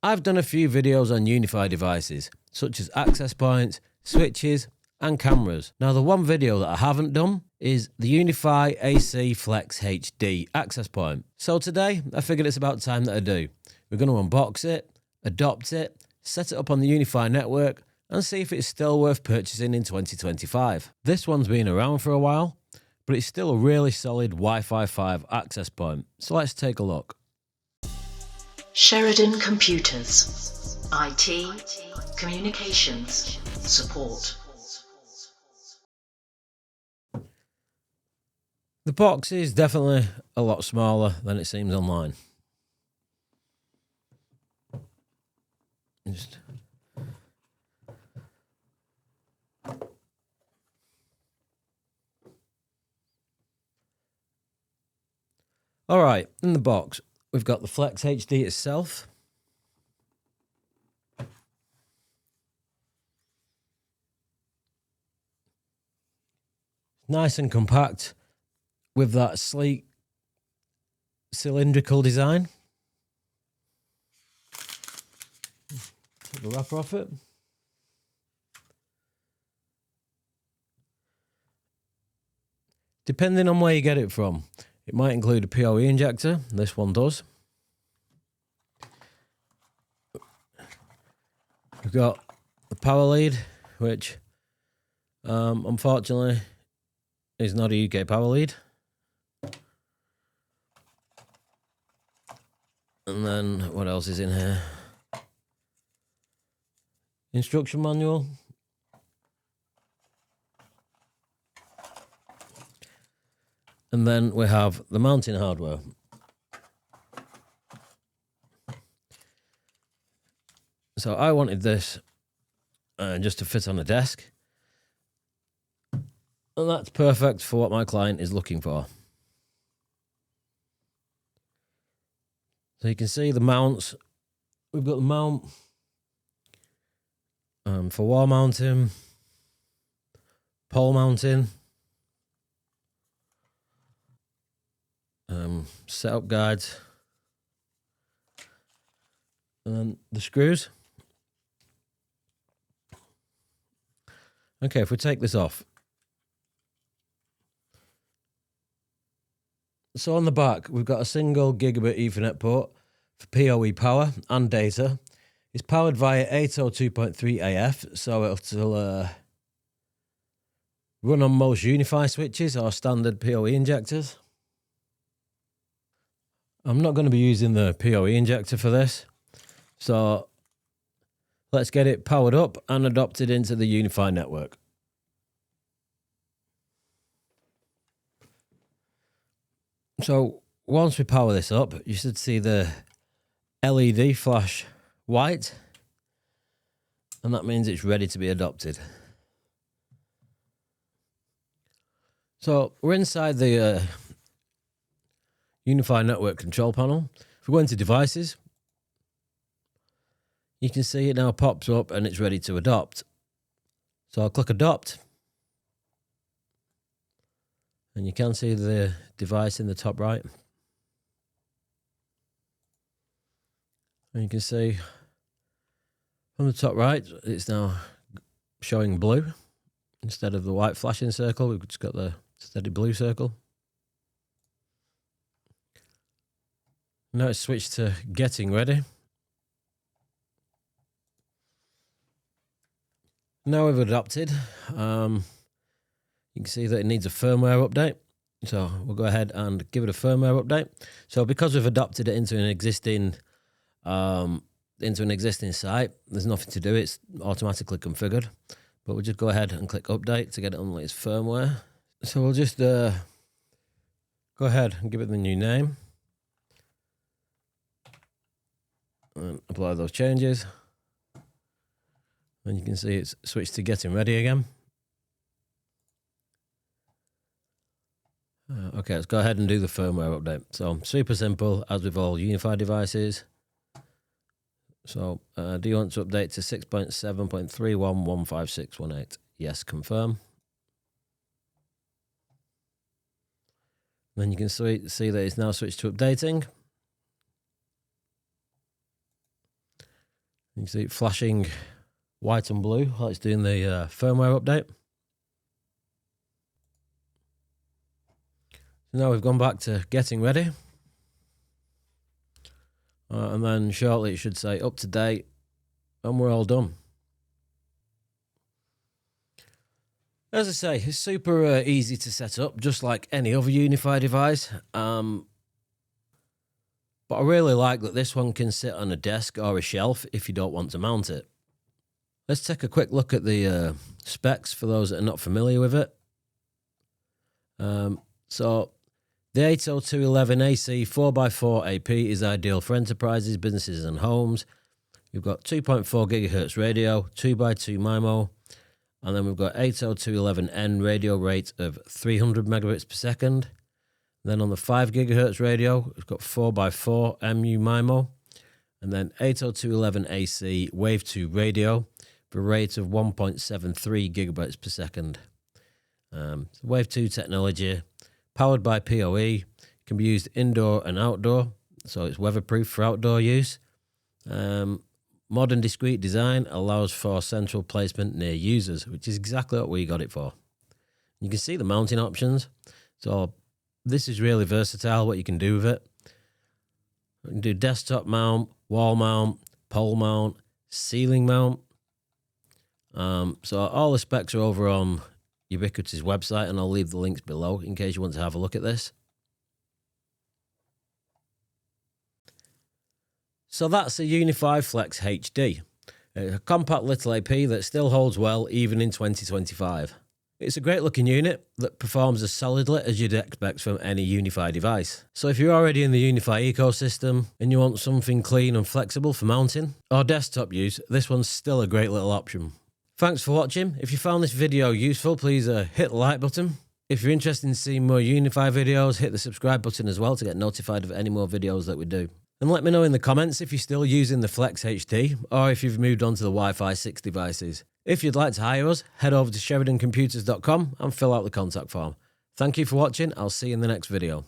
I've done a few videos on UniFi devices, such as access points, switches, and cameras. Now, the one video that I haven't done is the UniFi AC FlexHD access point. So today, I figured it's about time that I do. We're going to unbox it, adopt it, set it up on the UniFi network, and see if it's still worth purchasing in 2025. This one's been around for a while, but it's still a really solid Wi-Fi 5 access point. So let's take a look. Sheridan Computers, IT, Communications, Support. The box is definitely a lot smaller than it seems online. All right, in the box, we've got the FlexHD itself. Nice and compact with that sleek cylindrical design. Take the wrapper off it. Depending on where you get it from, it might include a PoE injector. This one does. We've got the power lead, which unfortunately is not a UK power lead. And then what else is in here? Instruction manual. And then we have the mounting hardware. So I wanted this just to fit on a desk. And that's perfect for what my client is looking for. So you can see the mounts. We've got the mount for wall mounting, pole mounting, setup guides, and then the screws. Okay, if we take this off. So on the back, we've got a single gigabit Ethernet port for PoE power and data. It's powered via 802.3 AF, so it'll run on most UniFi switches or standard PoE injectors. I'm not going to be using the PoE injector for this, so let's get it powered up and adopted into the UniFi network. So once we power this up, you should see the LED flash white, and that means it's ready to be adopted. So we're inside the UniFi Network Control panel. If we go into devices, you can see it now pops up and it's ready to adopt. So I'll click adopt, and you can see the device in the top right. And you can see from the top right, it's now showing blue. Instead of the white flashing circle, we've just got the steady blue circle. Now it's switched to getting ready. Now we've adopted. You can see that it needs a firmware update. So we'll go ahead and give it a firmware update. So because we've adopted it into an existing site, there's nothing to do. It's automatically configured. But we'll just go ahead and click update to get it on the latest firmware. So we'll just go ahead and give it the new name. And apply those changes. And you can see it's switched to getting ready again. Okay, let's go ahead and do the firmware update. So super simple, as with all UniFi devices. So do you want to update to 6.7.31.156.18? Yes, confirm. Then you can see that it's now switched to updating. You can see it flashing white and blue while it's doing the firmware update. So now we've gone back to getting ready. And then shortly it should say up to date, and we're all done. As I say, it's super easy to set up, just like any other UniFi device. But I really like that this one can sit on a desk or a shelf if you don't want to mount it. Let's take a quick look at the specs for those that are not familiar with it. So the 802.11ac 4x4 AP is ideal for enterprises, businesses and homes. You've got 2.4 gigahertz radio, 2x2 MIMO, and then we've got 802.11n radio rate of 300 megabits per second. Then on the 5 gigahertz radio, we've got 4x4 MU MIMO, and then 802.11ac Wave 2 radio for a rate of 1.73 gigabytes per second. Wave 2 technology, powered by PoE, can be used indoor and outdoor, so it's weatherproof for outdoor use. Modern discrete design allows for central placement near users, which is exactly what we got it for. You can see the mounting options. So this is really versatile, what you can do with it. You can do desktop mount, wall mount, pole mount, ceiling mount. So all the specs are over on Ubiquiti's website, and I'll leave the links below in case you want to have a look at this. So that's a UniFi FlexHD, a compact little AP that still holds well even in 2025. It's a great looking unit that performs as solidly as you'd expect from any UniFi device. So if you're already in the UniFi ecosystem and you want something clean and flexible for mounting or desktop use, this one's still a great little option. Thanks for watching. If you found this video useful, please hit the like button. If you're interested in seeing more UniFi videos, hit the subscribe button as well to get notified of any more videos that we do. And let me know in the comments if you're still using the FlexHD or if you've moved on to the Wi-Fi 6 devices. If you'd like to hire us, head over to sheridancomputers.com and fill out the contact form. Thank you for watching. I'll see you in the next video.